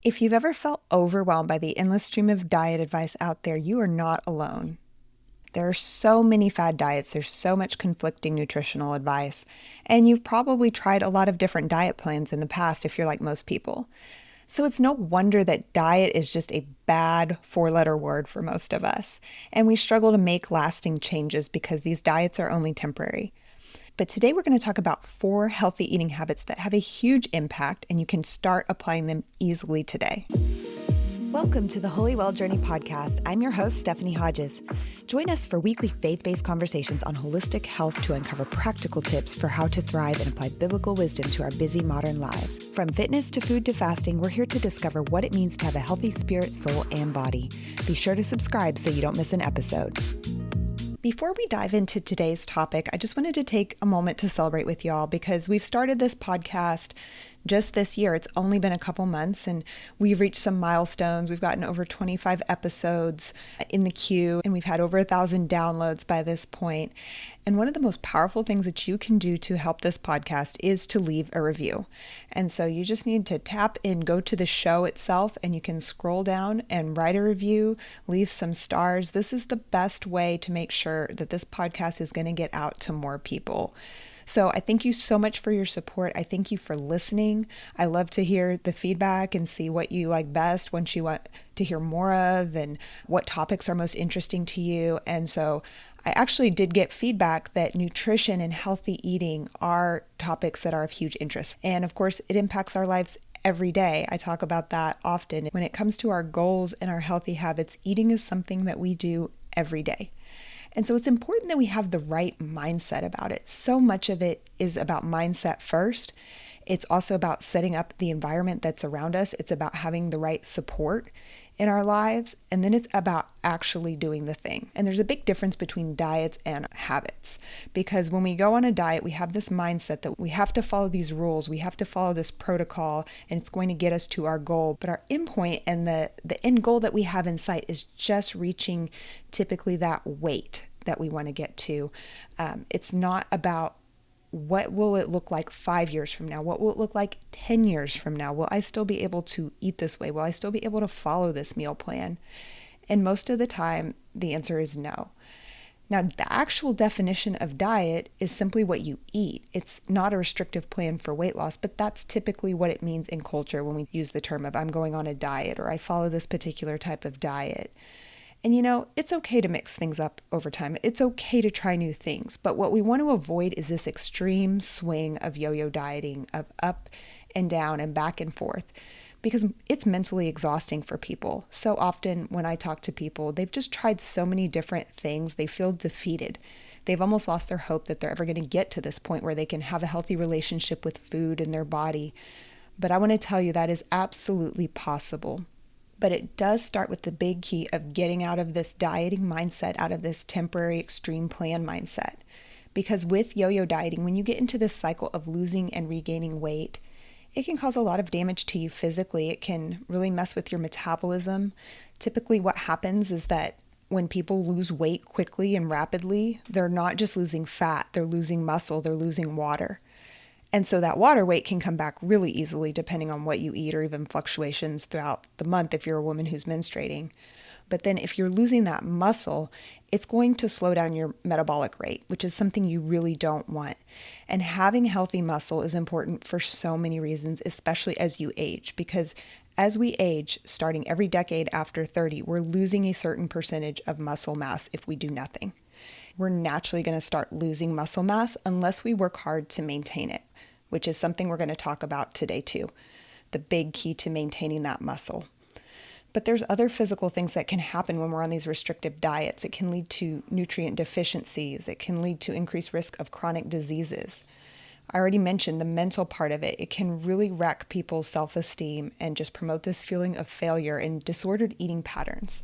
If you've ever felt overwhelmed by the endless stream of diet advice out there, you are not alone. There are so many fad diets, there's so much conflicting nutritional advice, and you've probably tried a lot of different diet plans in the past if you're like most people. So it's no wonder that diet is just a bad four-letter word for most of us, and we struggle to make lasting changes because these diets are only temporary. But today we're going to talk about 4 healthy eating habits that have a huge impact, and you can start applying them easily today. Welcome to the Holy Well Journey podcast. I'm your host, Stephanie Hodges. Join us for weekly faith-based conversations on holistic health to uncover practical tips for how to thrive and apply biblical wisdom to our busy modern lives. From fitness to food to fasting, we're here to discover what it means to have a healthy spirit, soul, and body. Be sure to subscribe so you don't miss an episode. Before we dive into today's topic, I just wanted to take a moment to celebrate with y'all because we've started this podcast just this year. It's only been a couple months and we've reached some milestones. We've gotten over 25 episodes in the queue and we've had over 1,000 downloads by this point. And one of the most powerful things that you can do to help this podcast is to leave a review. And so you just need to tap in, go to the show itself, and you can scroll down and write a review, leave some stars. This is the best way to make sure that this podcast is going to get out to more people. So I thank you so much for your support. I thank you for listening. I love to hear the feedback and see what you like best, what you want to hear more of, and what topics are most interesting to you. And so I actually did get feedback that nutrition and healthy eating are topics that are of huge interest. And of course, it impacts our lives every day. I talk about that often. When it comes to our goals and our healthy habits, eating is something that we do every day. And so it's important that we have the right mindset about it. So much of it is about mindset first. It's also about setting up the environment that's around us. It's about having the right support in our lives. And then it's about actually doing the thing. And there's a big difference between diets and habits. Because when we go on a diet, we have this mindset that we have to follow these rules. We have to follow this protocol and it's going to get us to our goal. But our end point and the end goal that we have in sight is just reaching typically that weight that we want to get to. It's not about what will it look like 5 years from now? What will it look like 10 years from now? Will I still be able to eat this way? Will I still be able to follow this meal plan? And most of the time, the answer is no. Now, the actual definition of diet is simply what you eat. It's not a restrictive plan for weight loss, but that's typically what it means in culture when we use the term of I'm going on a diet or I follow this particular type of diet. And you know, it's okay to mix things up over time. It's okay to try new things. But what we want to avoid is this extreme swing of yo-yo dieting, of up and down and back and forth, because it's mentally exhausting for people. So often when I talk to people, they've just tried so many different things. They feel defeated. They've almost lost their hope that they're ever going to get to this point where they can have a healthy relationship with food and their body. But I want to tell you that is absolutely possible. But it does start with the big key of getting out of this dieting mindset, out of this temporary extreme plan mindset. Because with yo-yo dieting, when you get into this cycle of losing and regaining weight, it can cause a lot of damage to you physically. It can really mess with your metabolism. Typically what happens is that when people lose weight quickly and rapidly, they're not just losing fat, they're losing muscle, they're losing water. And so that water weight can come back really easily depending on what you eat or even fluctuations throughout the month if you're a woman who's menstruating. But then if you're losing that muscle, it's going to slow down your metabolic rate, which is something you really don't want. And having healthy muscle is important for so many reasons, especially as you age, because as we age, starting every decade after 30, we're losing a certain percentage of muscle mass if we do nothing. We're naturally going to start losing muscle mass unless we work hard to maintain it, which is something we're going to talk about today too, the big key to maintaining that muscle. But there's other physical things that can happen when we're on these restrictive diets. It can lead to nutrient deficiencies. It can lead to increased risk of chronic diseases. I already mentioned the mental part of it. It can really wreck people's self-esteem and just promote this feeling of failure and disordered eating patterns.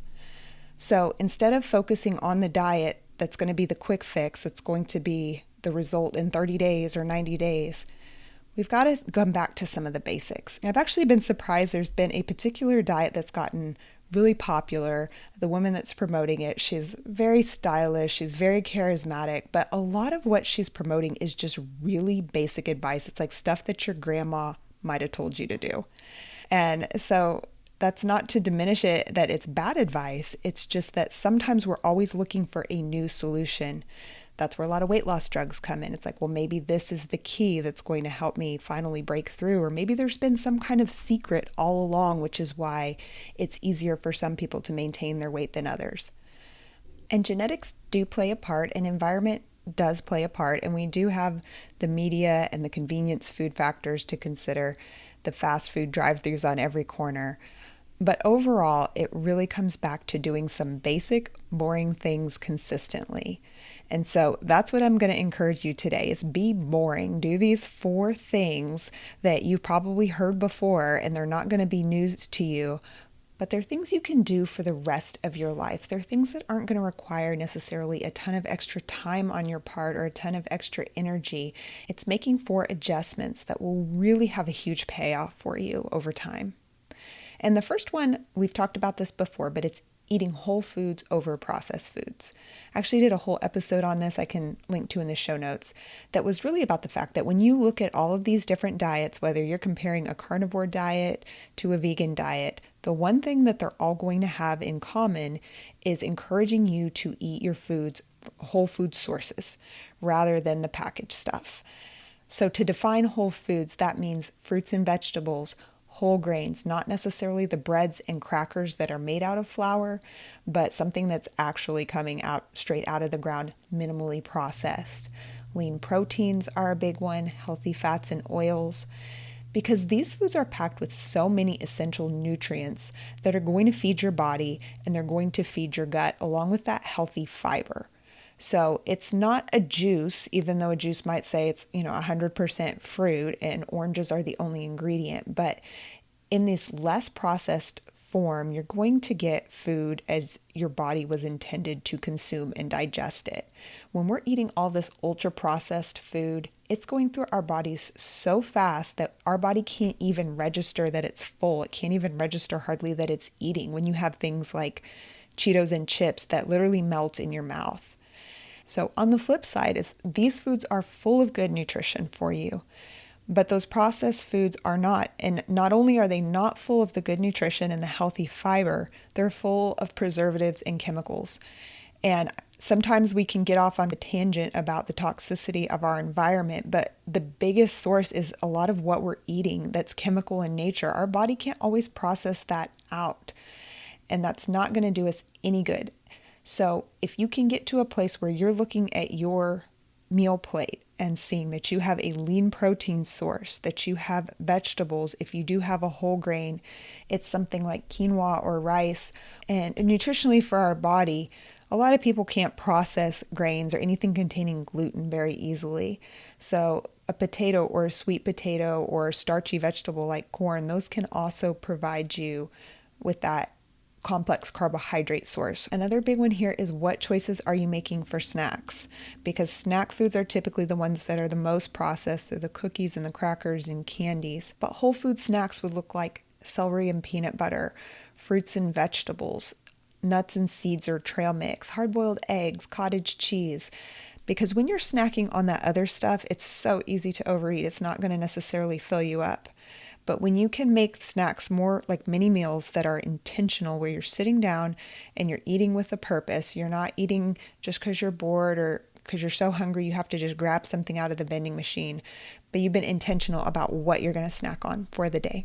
So instead of focusing on the diet that's going to be the quick fix, that's going to be the result in 30 days or 90 days, we've got to come back to some of the basics. And I've actually been surprised there's been a particular diet that's gotten really popular. The woman that's promoting it, she's very stylish, she's very charismatic, but a lot of what she's promoting is just really basic advice. It's like stuff that your grandma might have told you to do. And so that's not to diminish it that it's bad advice. It's just that sometimes we're always looking for a new solution. That's where a lot of weight loss drugs come in. It's like, well, maybe this is the key that's going to help me finally break through. Or maybe there's been some kind of secret all along, which is why it's easier for some people to maintain their weight than others. And genetics do play a part, and environment does play a part. And we do have the media and the convenience food factors to consider, the fast food drive-thrus on every corner. But overall, it really comes back to doing some basic, boring things consistently. And so that's what I'm going to encourage you today is be boring. Do these 4 things that you've probably heard before, and they're not going to be news to you, but they're things you can do for the rest of your life. They're things that aren't going to require necessarily a ton of extra time on your part or a ton of extra energy. It's making 4 adjustments that will really have a huge payoff for you over time. And the first one, we've talked about this before, but it's eating whole foods over processed foods. I actually did a whole episode on this I can link to in the show notes that was really about the fact that when you look at all of these different diets, whether you're comparing a carnivore diet to a vegan diet, the one thing that they're all going to have in common is encouraging you to eat your foods, whole food sources, rather than the packaged stuff. So to define whole foods, that means fruits and vegetables, whole grains, not necessarily the breads and crackers that are made out of flour, but something that's actually coming out straight out of the ground, minimally processed. Lean proteins are a big one, healthy fats and oils, because these foods are packed with so many essential nutrients that are going to feed your body and they're going to feed your gut along with that healthy fiber. So it's not a juice, even though a juice might say it's, 100% fruit and oranges are the only ingredient. But in this less processed form, you're going to get food as your body was intended to consume and digest it. When we're eating all this ultra processed food, it's going through our bodies so fast that our body can't even register that it's full. It can't even register hardly that it's eating when you have things like Cheetos and chips that literally melt in your mouth. So on the flip side is these foods are full of good nutrition for you, but those processed foods are not. And not only are they not full of the good nutrition and the healthy fiber, they're full of preservatives and chemicals. And sometimes we can get off on a tangent about the toxicity of our environment, but the biggest source is a lot of what we're eating that's chemical in nature. Our body can't always process that out, and that's not going to do us any good. So if you can get to a place where you're looking at your meal plate and seeing that you have a lean protein source, that you have vegetables, if you do have a whole grain, it's something like quinoa or rice. And nutritionally for our body, a lot of people can't process grains or anything containing gluten very easily. So a potato or a sweet potato or a starchy vegetable like corn, those can also provide you with that complex carbohydrate source. Another big one here is what choices are you making for snacks? Because snack foods are typically the ones that are the most processed, so the cookies and the crackers and candies. But whole food snacks would look like celery and peanut butter, fruits and vegetables, nuts and seeds or trail mix, hard-boiled eggs, cottage cheese. Because when you're snacking on that other stuff, it's so easy to overeat. It's not going to necessarily fill you up. But when you can make snacks more like mini meals that are intentional, where you're sitting down and you're eating with a purpose, you're not eating just because you're bored or because you're so hungry you have to just grab something out of the vending machine, but you've been intentional about what you're going to snack on for the day.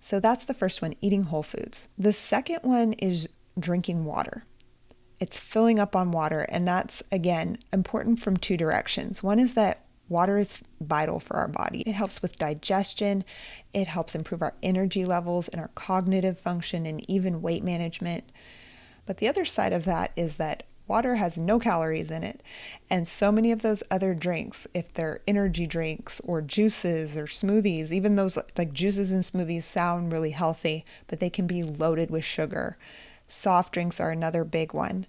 So that's the first one, eating whole foods. The second one is drinking water. It's filling up on water, and that's, again, important from 2 directions. One is that water is vital for our body. It helps with digestion. It helps improve our energy levels and our cognitive function and even weight management. But the other side of that is that water has no calories in it. And so many of those other drinks, if they're energy drinks or juices or smoothies, even those like juices and smoothies sound really healthy, but they can be loaded with sugar. Soft drinks are another big one.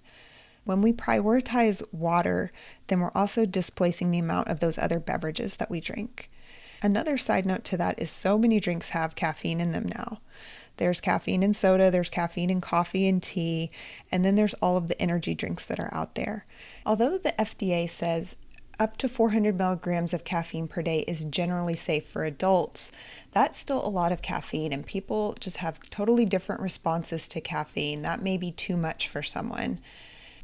When we prioritize water, then we're also displacing the amount of those other beverages that we drink. Another side note to that is so many drinks have caffeine in them now. There's caffeine in soda, there's caffeine in coffee and tea, and then there's all of the energy drinks that are out there. Although the FDA says Up to 400 milligrams of caffeine per day is generally safe for adults. That's still a lot of caffeine, and people just have totally different responses to caffeine. That may be too much for someone.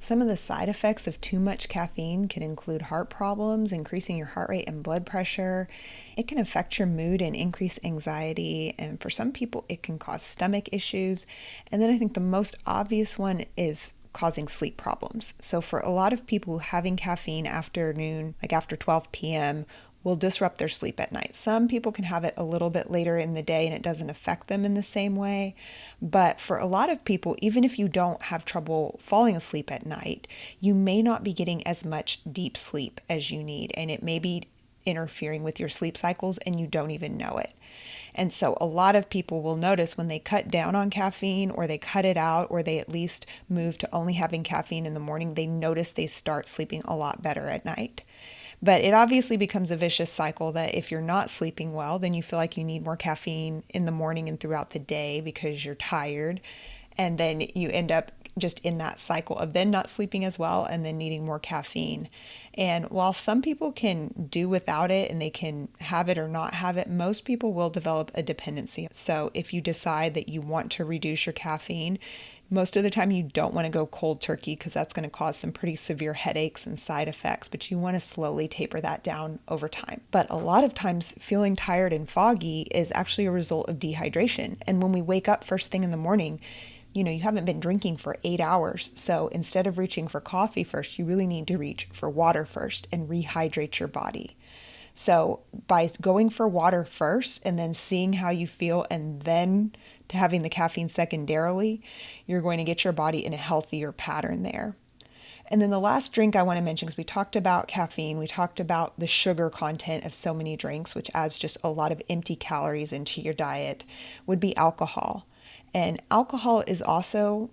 Some of the side effects of too much caffeine can include heart problems, increasing your heart rate and blood pressure. It can affect your mood and increase anxiety. And for some people, it can cause stomach issues. And then I think the most obvious one is causing sleep problems. So for a lot of people, having caffeine afternoon, like after 12 p.m., will disrupt their sleep at night. Some people can have it a little bit later in the day and it doesn't affect them in the same way. But for a lot of people, even if you don't have trouble falling asleep at night, you may not be getting as much deep sleep as you need, and it may be interfering with your sleep cycles and you don't even know it. And so a lot of people will notice when they cut down on caffeine, or they cut it out, or they at least move to only having caffeine in the morning, they notice they start sleeping a lot better at night. But it obviously becomes a vicious cycle that if you're not sleeping well, then you feel like you need more caffeine in the morning and throughout the day because you're tired. And then you end up just in that cycle of then not sleeping as well and then needing more caffeine. And while some people can do without it and they can have it or not have it, most people will develop a dependency. So if you decide that you want to reduce your caffeine, most of the time you don't want to go cold turkey because that's going to cause some pretty severe headaches and side effects, but you want to slowly taper that down over time. But a lot of times feeling tired and foggy is actually a result of dehydration. And when we wake up first thing in the morning, you haven't been drinking for 8 hours. So instead of reaching for coffee first, you really need to reach for water first and rehydrate your body. So by going for water first and then seeing how you feel and then to having the caffeine secondarily, you're going to get your body in a healthier pattern there. And then the last drink I want to mention, because we talked about caffeine, we talked about the sugar content of so many drinks, which adds just a lot of empty calories into your diet, would be alcohol. And alcohol is also,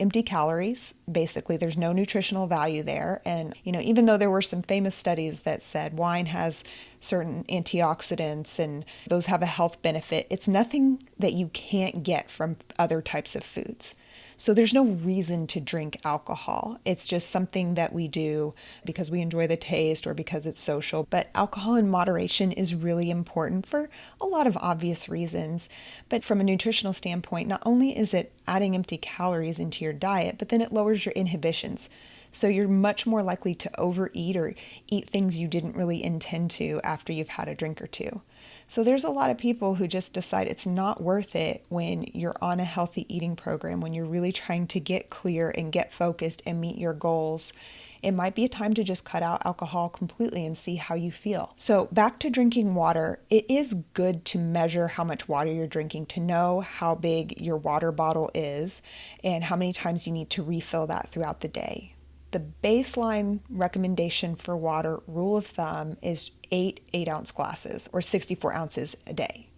empty calories. Basically, there's no nutritional value there. And, even though there were some famous studies that said wine has certain antioxidants and those have a health benefit, it's nothing that you can't get from other types of foods. So there's no reason to drink alcohol. It's just something that we do because we enjoy the taste or because it's social. But alcohol in moderation is really important for a lot of obvious reasons. But from a nutritional standpoint, not only is it adding empty calories into your diet, but then it lowers your inhibitions. So you're much more likely to overeat or eat things you didn't really intend to after you've had a drink or two. So there's a lot of people who just decide it's not worth it when you're on a healthy eating program, when you're really trying to get clear and get focused and meet your goals. It might be a time to just cut out alcohol completely and see how you feel. So back to drinking water, it is good to measure how much water you're drinking, to know how big your water bottle is and how many times you need to refill that throughout the day. The baseline recommendation for water, rule of thumb, is 8 ounce glasses or 64 ounces a day.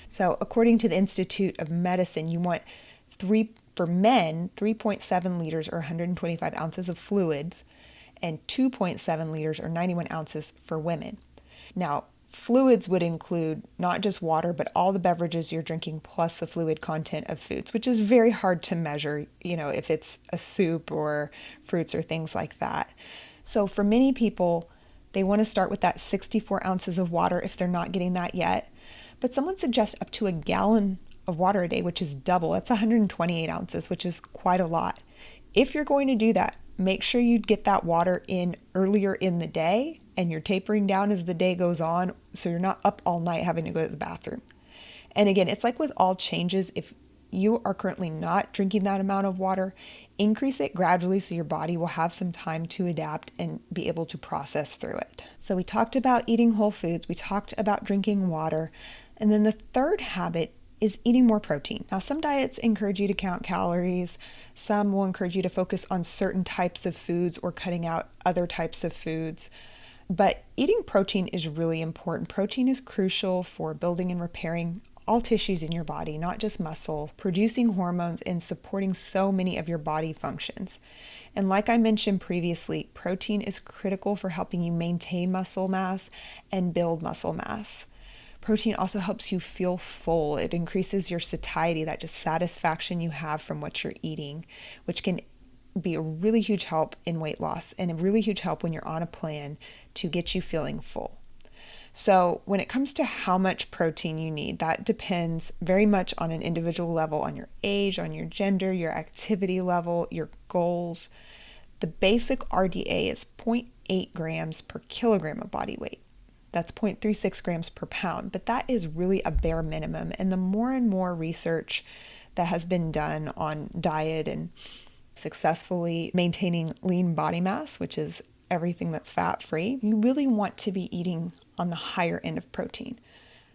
So according to the Institute of Medicine, you want for men, 3.7 liters or 125 ounces of fluids and 2.7 liters or 91 ounces for women. Now, fluids would include not just water, but all the beverages you're drinking plus the fluid content of foods, which is very hard to measure, if it's a soup or fruits or things like that. So for many people, they want to start with that 64 ounces of water if they're not getting that yet. But someone suggests up to a gallon of water a day, which is double. That's 128 ounces, which is quite a lot. If you're going to do that, make sure you get that water in earlier in the day and you're tapering down as the day goes on, so you're not up all night having to go to the bathroom. And again, it's like with all changes, if you are currently not drinking that amount of water, increase it gradually so your body will have some time to adapt and be able to process through it. So we talked about eating whole foods, we talked about drinking water, and then the third habit is eating more protein. Now, some diets encourage you to count calories. Some will encourage you to focus on certain types of foods or cutting out other types of foods. But eating protein is really important. Protein is crucial for building and repairing all tissues in your body, not just muscle, producing hormones and supporting so many of your body functions. And like I mentioned previously, protein is critical for helping you maintain muscle mass and build muscle mass. Protein also helps you feel full. It increases your satiety, that just satisfaction you have from what you're eating, which can be a really huge help in weight loss and a really huge help when you're on a plan to get you feeling full. So when it comes to how much protein you need, that depends very much on an individual level, on your age, on your gender, your activity level, your goals. The basic RDA is 0.8 grams per kilogram of body weight. That's 0.36 grams per pound, but that is really a bare minimum. And the more and more research that has been done on diet and successfully maintaining lean body mass, which is everything that's fat-free, you really want to be eating on the higher end of protein.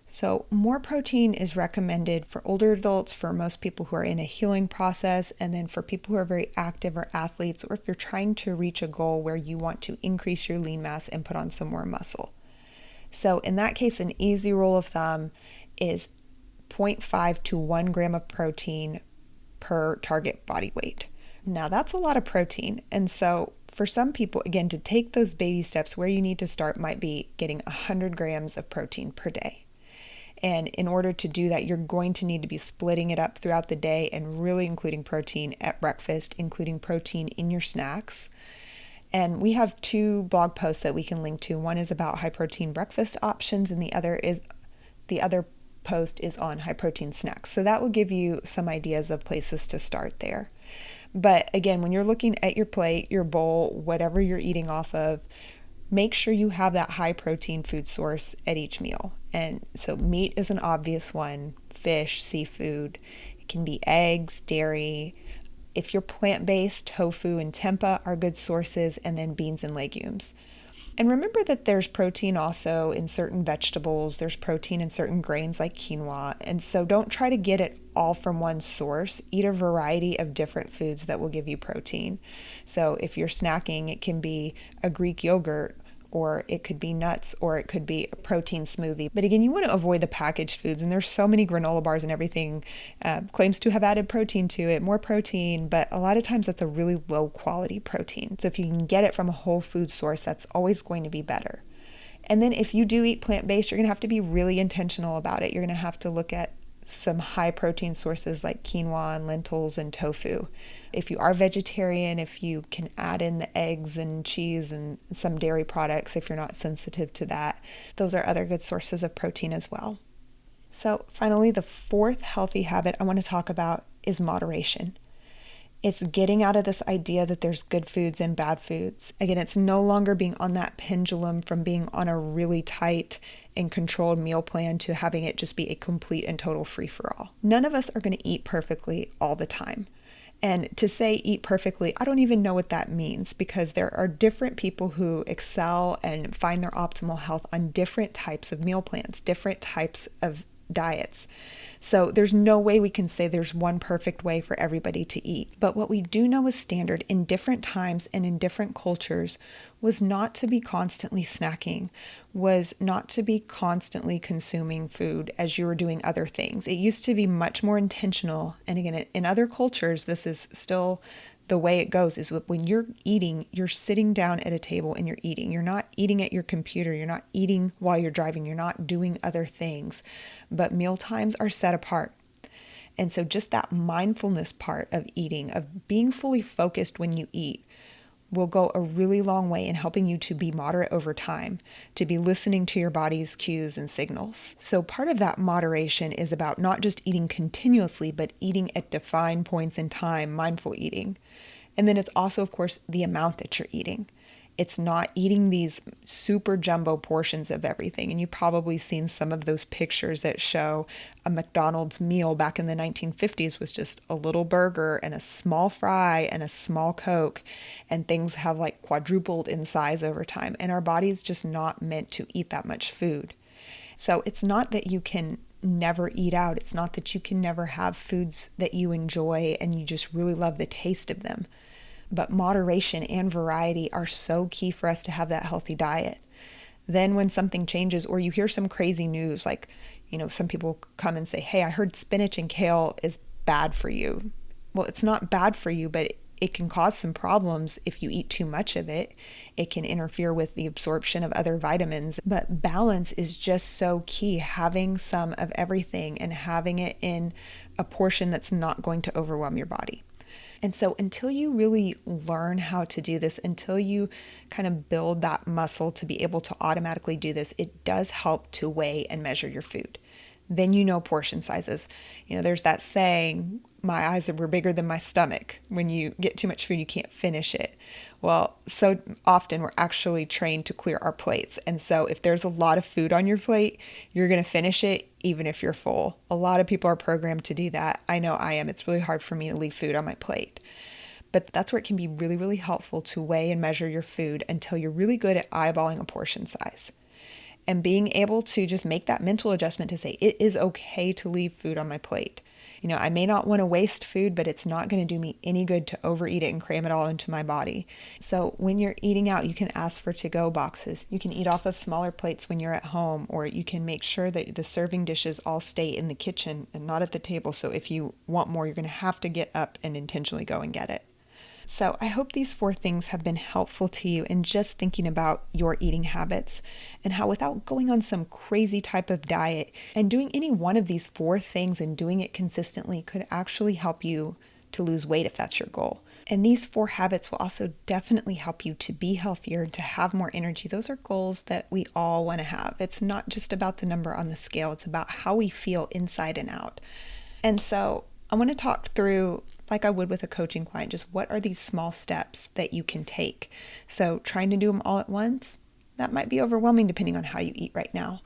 So more protein is recommended for older adults, for most people who are in a healing process, and then for people who are very active or athletes, or if you're trying to reach a goal where you want to increase your lean mass and put on some more muscle. So in that case, an easy rule of thumb is 0.5 to 1 gram of protein per target body weight. Now that's a lot of protein. And so for some people, again, to take those baby steps, where you need to start might be getting 100 grams of protein per day. And in order to do that, you're going to need to be splitting it up throughout the day and really including protein at breakfast, including protein in your snacks. And we have 2 blog posts that we can link to. One is about high protein breakfast options, and the other post is on high protein snacks. So that will give you some ideas of places to start there. But again, when you're looking at your plate, your bowl, whatever you're eating off of, make sure you have that high protein food source at each meal. And so meat is an obvious one, fish, seafood. It can be eggs, dairy. If you're plant-based, tofu and tempeh are good sources, and then beans and legumes. And remember that there's protein also in certain vegetables. There's protein in certain grains like quinoa. And so don't try to get it all from one source. Eat a variety of different foods that will give you protein. So if you're snacking, it can be a Greek yogurt, or it could be nuts, or it could be a protein smoothie. But again, you want to avoid the packaged foods, and there's so many granola bars and everything claims to have added protein to it, more protein, but a lot of times that's a really low quality protein. So if you can get it from a whole food source, that's always going to be better. And then if you do eat plant-based, you're going to have to be really intentional about it. You're going to have to look at some high protein sources like quinoa and lentils and tofu. If you are vegetarian, if you can add in the eggs and cheese and some dairy products, if you're not sensitive to that, those are other good sources of protein as well. So finally, the 4th healthy habit I want to talk about is moderation. It's getting out of this idea that there's good foods and bad foods. Again, it's no longer being on that pendulum from being on a really tight and controlled meal plan to having it just be a complete and total free-for-all. None of us are going to eat perfectly all the time. And to say eat perfectly, I don't even know what that means, because there are different people who excel and find their optimal health on different types of meal plans, different types of diets. So there's no way we can say there's one perfect way for everybody to eat. But what we do know is standard in different times and in different cultures was not to be constantly snacking, was not to be constantly consuming food as you were doing other things. It used to be much more intentional. And again, in other cultures, this is still the way it goes, is when you're eating, you're sitting down at a table and you're eating. You're not eating at your computer. You're not eating while you're driving. You're not doing other things. But meal times are set apart. And so just that mindfulness part of eating, of being fully focused when you eat, will go a really long way in helping you to be moderate over time, to be listening to your body's cues and signals. So part of that moderation is about not just eating continuously, but eating at defined points in time, mindful eating. And then it's also, of course, the amount that you're eating. It's not eating these super jumbo portions of everything. And you've probably seen some of those pictures that show a McDonald's meal back in the 1950s was just a little burger and a small fry and a small Coke, and things have like quadrupled in size over time. And our body's just not meant to eat that much food. So it's not that you can never eat out. It's not that you can never have foods that you enjoy and you just really love the taste of them. But moderation and variety are so key for us to have that healthy diet. Then when something changes, or you hear some crazy news, like, some people come and say, hey, I heard spinach and kale is bad for you. Well, it's not bad for you, but it can cause some problems if you eat too much of it. It can interfere with the absorption of other vitamins. But balance is just so key, having some of everything and having it in a portion that's not going to overwhelm your body. And so until you really learn how to do this, until you kind of build that muscle to be able to automatically do this, it does help to weigh and measure your food. Then you know portion sizes. There's that saying, my eyes were bigger than my stomach. When you get too much food, you can't finish it. Well, so often we're actually trained to clear our plates. And so if there's a lot of food on your plate, you're going to finish it even if you're full. A lot of people are programmed to do that. I know I am. It's really hard for me to leave food on my plate. But that's where it can be really, really helpful to weigh and measure your food until you're really good at eyeballing a portion size. And being able to just make that mental adjustment to say, it is okay to leave food on my plate. I may not want to waste food, but it's not going to do me any good to overeat it and cram it all into my body. So when you're eating out, you can ask for to-go boxes. You can eat off of smaller plates when you're at home, or you can make sure that the serving dishes all stay in the kitchen and not at the table. So if you want more, you're going to have to get up and intentionally go and get it. So I hope these 4 things have been helpful to you in just thinking about your eating habits, and how without going on some crazy type of diet, and doing any one of these 4 things and doing it consistently could actually help you to lose weight if that's your goal. And these 4 habits will also definitely help you to be healthier and to have more energy. Those are goals that we all want to have. It's not just about the number on the scale. It's about how we feel inside and out. And so I want to talk through, like I would with a coaching client, just what are these small steps that you can take. So trying to do them all at once, that might be overwhelming depending on how you eat right now.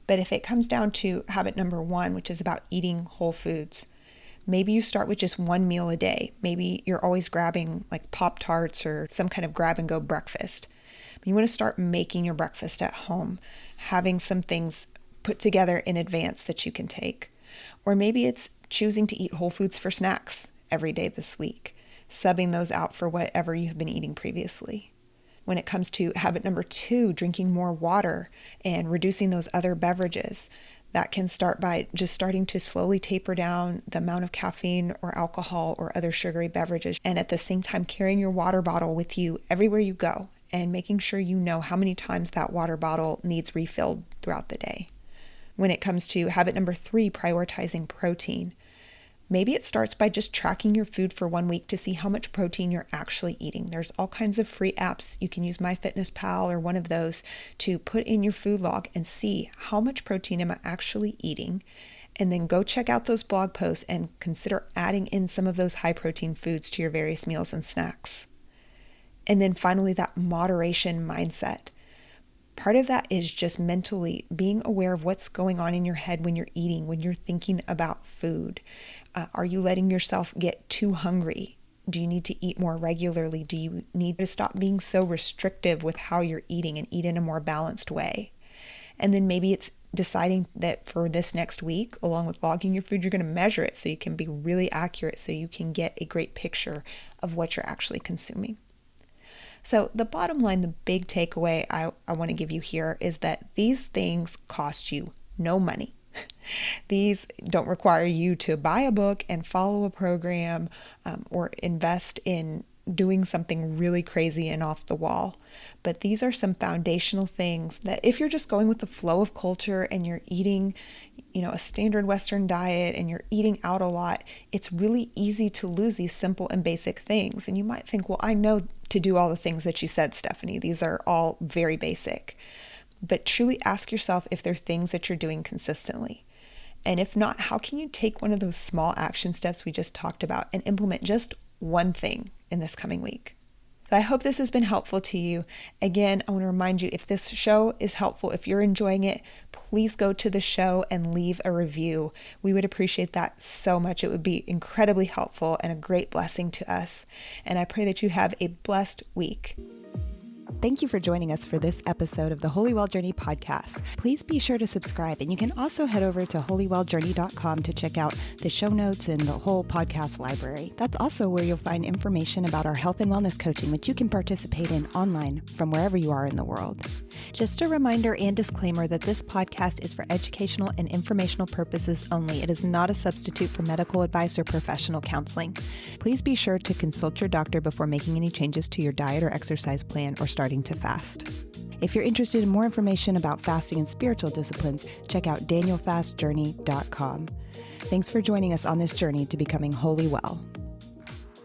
But if it comes down to habit number 1, which is about eating whole foods, maybe you start with just 1 meal a day. Maybe you're always grabbing like Pop-Tarts or some kind of grab and go breakfast. You want to start making your breakfast at home, having some things put together in advance that you can take. Or maybe it's choosing to eat whole foods for snacks every day this week, subbing those out for whatever you have been eating previously. When it comes to habit number 2, drinking more water and reducing those other beverages, that can start by just starting to slowly taper down the amount of caffeine or alcohol or other sugary beverages, and at the same time carrying your water bottle with you everywhere you go and making sure you know how many times that water bottle needs refilled throughout the day. When it comes to habit number 3, prioritizing protein, maybe it starts by just tracking your food for 1 week to see how much protein you're actually eating. There's all kinds of free apps. You can use MyFitnessPal or one of those to put in your food log and see how much protein am I actually eating. And then go check out those blog posts and consider adding in some of those high protein foods to your various meals and snacks. And then finally, that moderation mindset. Part of that is just mentally being aware of what's going on in your head when you're eating, when you're thinking about food. Are you letting yourself get too hungry? Do you need to eat more regularly? Do you need to stop being so restrictive with how you're eating and eat in a more balanced way? And then maybe it's deciding that for this next week, along with logging your food, you're going to measure it so you can be really accurate, so you can get a great picture of what you're actually consuming. So the bottom line, the big takeaway I want to give you here is that these things cost you no money. These don't require you to buy a book and follow a program or invest in doing something really crazy and off the wall. But these are some foundational things that if you're just going with the flow of culture and you're eating, a standard Western diet and you're eating out a lot, it's really easy to lose these simple and basic things. And you might think, well, I know to do all the things that you said, Stephanie. These are all very basic. But truly ask yourself if they're things that you're doing consistently. And if not, how can you take one of those small action steps we just talked about and implement just one thing in this coming week? So I hope this has been helpful to you. Again, I want to remind you, if this show is helpful, if you're enjoying it, please go to the show and leave a review. We would appreciate that so much. It would be incredibly helpful and a great blessing to us. And I pray that you have a blessed week. Thank you for joining us for this episode of the Holy Well Journey podcast. Please be sure to subscribe, and you can also head over to holywelljourney.com to check out the show notes and the whole podcast library. That's also where you'll find information about our health and wellness coaching, which you can participate in online from wherever you are in the world. Just a reminder and disclaimer that this podcast is for educational and informational purposes only. It is not a substitute for medical advice or professional counseling. Please be sure to consult your doctor before making any changes to your diet or exercise plan or starting to fast. If you're interested in more information about fasting and spiritual disciplines, check out danielfastjourney.com. Thanks for joining us on this journey to becoming wholly well.